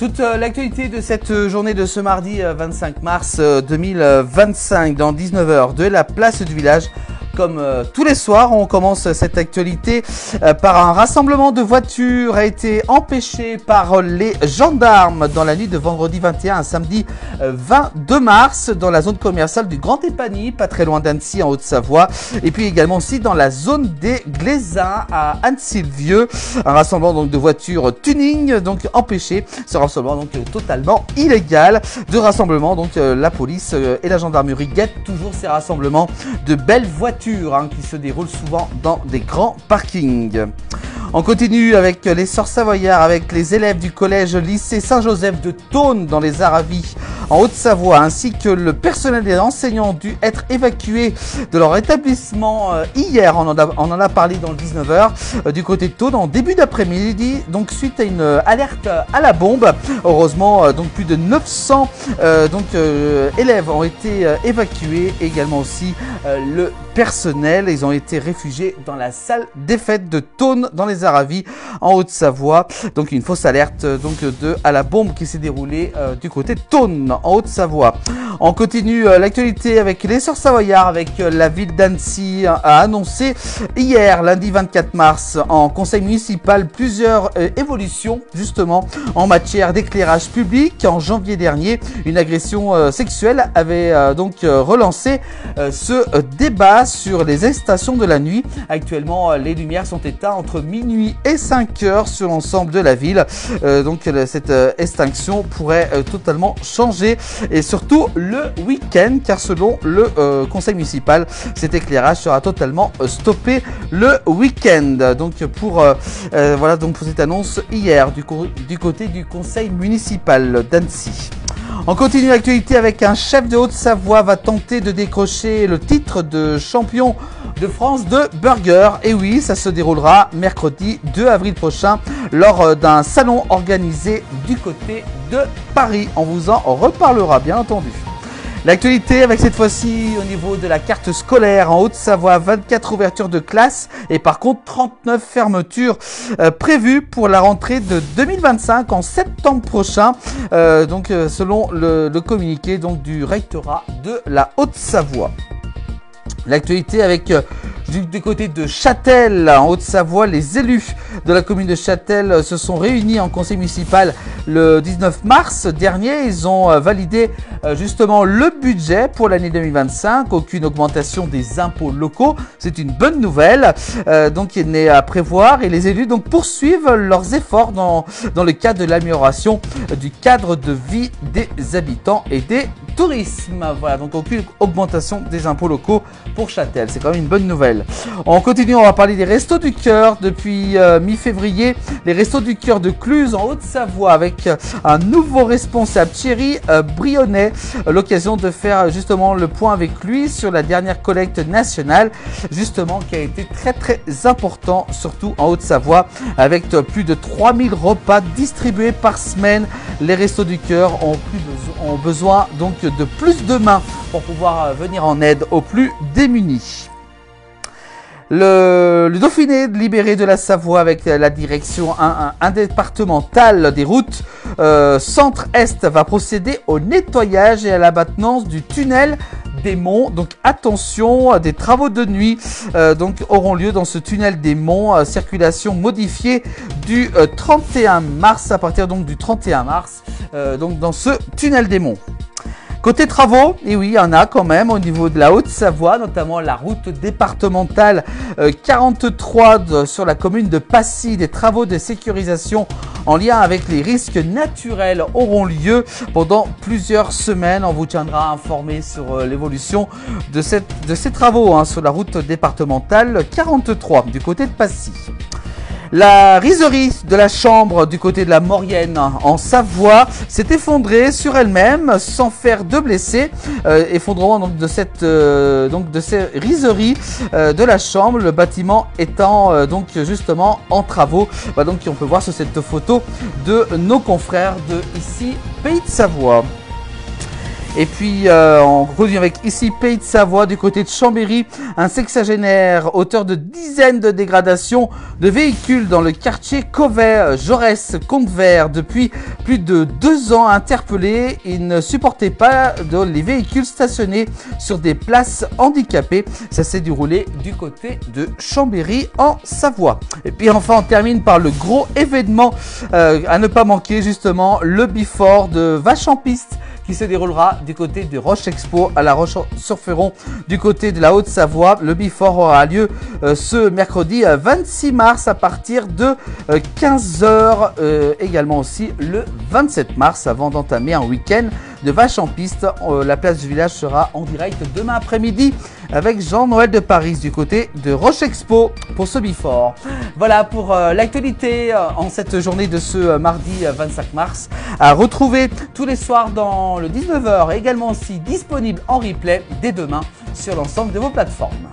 Toute l'actualité de cette journée de ce mardi 25 mars 2025 dans 19h de la place du village. Comme tous les soirs, on commence cette actualité par un rassemblement de voitures a été empêché par les gendarmes dans la nuit de vendredi 21 à samedi 22 mars dans la zone commerciale du Grand Épagny, pas très loin d'Annecy en Haute-Savoie, et puis également aussi dans la zone des Glaisins à Annecy-le-Vieux. Un rassemblement donc de voitures tuning donc empêché. Ce rassemblement donc totalement illégal. De rassemblement donc la police et la gendarmerie guettent toujours ces rassemblements de belles voitures qui se déroulent souvent dans des grands parkings. On continue avec les sœurs savoyards, avec les élèves du collège lycée Saint-Joseph de Thônes dans les Aravis en Haute-Savoie, ainsi que le personnel des enseignants dû être évacués de leur établissement hier. On en a parlé dans le 19h du côté de Thônes en début d'après-midi, donc suite à une alerte à la bombe. Heureusement, donc plus de 900 élèves ont été évacués, également aussi le personnel. Ils ont été réfugiés dans la salle des fêtes de Thônes dans les Aravis en Haute-Savoie. Donc une fausse alerte à la bombe qui s'est déroulée du côté de Thônes en Haute-Savoie. On continue l'actualité avec les sœurs savoyards, avec la ville d'Annecy a annoncé hier lundi 24 mars en conseil municipal plusieurs évolutions justement en matière d'éclairage public. En janvier dernier, une agression sexuelle avait relancé ce débat sur les extinctions de la nuit. Actuellement, les lumières sont éteintes entre minuit et 5 heures sur l'ensemble de la ville. Cette extinction pourrait totalement changer, et surtout le week-end, car selon le conseil municipal, cet éclairage sera totalement stoppé le week-end. Donc pour cette annonce hier du côté du conseil municipal d'Annecy. On continue l'actualité avec un chef de Haute-Savoie va tenter de décrocher le titre de champion de France de burger. Et oui, ça se déroulera mercredi 2 avril prochain lors d'un salon organisé du côté de Paris. On vous en reparlera bien entendu. L'actualité avec cette fois-ci au niveau de la carte scolaire en Haute-Savoie, 24 ouvertures de classe et par contre 39 fermetures prévues pour la rentrée de 2025 en septembre prochain, selon le communiqué du rectorat de la Haute-Savoie. L'actualité avec du côté de Châtel en Haute-Savoie, les élus de la commune de Châtel se sont réunis en conseil municipal le 19 mars dernier. Ils ont validé justement le budget pour l'année 2025. Aucune augmentation des impôts locaux, c'est une bonne nouvelle. Il n'est à prévoir, et les élus poursuivent leurs efforts dans le cadre de l'amélioration du cadre de vie des habitants et des tourismes. Voilà, donc aucune augmentation des impôts locaux pour Châtel, c'est quand même une bonne nouvelle. On continue, on va parler des Restos du Cœur. Depuis mi-février, les Restos du Cœur de Cluse en Haute-Savoie avec un nouveau responsable, Thierry Brionnet. L'occasion de faire justement le point avec lui sur la dernière collecte nationale, justement qui a été très très important, surtout en Haute-Savoie, avec plus de 3000 repas distribués par semaine. Les Restos du Cœur ont besoin donc de plus de mains pour pouvoir venir en aide aux plus démunis. Le Dauphiné libéré de la Savoie avec la direction indépartementale des routes centre-est va procéder au nettoyage et à l'abattement du tunnel des Monts. Donc attention, des travaux de nuit auront lieu dans ce tunnel des Monts, circulation modifiée du 31 mars, à partir du 31 mars dans ce tunnel des Monts. Côté travaux, et oui, il y en a quand même au niveau de la Haute-Savoie, notamment la route départementale 43 sur la commune de Passy. Des travaux de sécurisation en lien avec les risques naturels auront lieu pendant plusieurs semaines. On vous tiendra informé sur l'évolution de ces travaux sur la route départementale 43 du côté de Passy. La rizerie de la chambre du côté de la Maurienne en Savoie s'est effondrée sur elle-même sans faire de blessés. Effondrement de ces rizeries de la chambre, le bâtiment étant justement en travaux. On peut voir sur cette photo de nos confrères de ici Pays de Savoie. Et puis on continue avec ici Pays de Savoie du côté de Chambéry, un sexagénaire auteur de dizaines de dégradations de véhicules dans le quartier Cauvet, Jaurès, Comte-Vert. Depuis plus de 2 ans interpellé, il ne supportait pas les véhicules stationnés sur des places handicapées. Ça s'est déroulé du côté de Chambéry en Savoie. Et puis enfin on termine par le gros événement à ne pas manquer, justement le Before de Vache en Piste, qui se déroulera du côté de Roche Expo à la Roche-sur-Foron du côté de la Haute-Savoie. Le Before aura lieu ce mercredi 26 mars à partir de 15 h, également aussi le 27 mars avant d'entamer un week-end de Vache en Piste. La place du village sera en direct demain après-midi avec Jean-Noël de Paris du côté de Roche Expo pour ce Before. Voilà pour l'actualité en cette journée de ce mardi 25 mars. À retrouver tous les soirs dans le 19 h, également aussi disponible en replay dès demain sur l'ensemble de vos plateformes.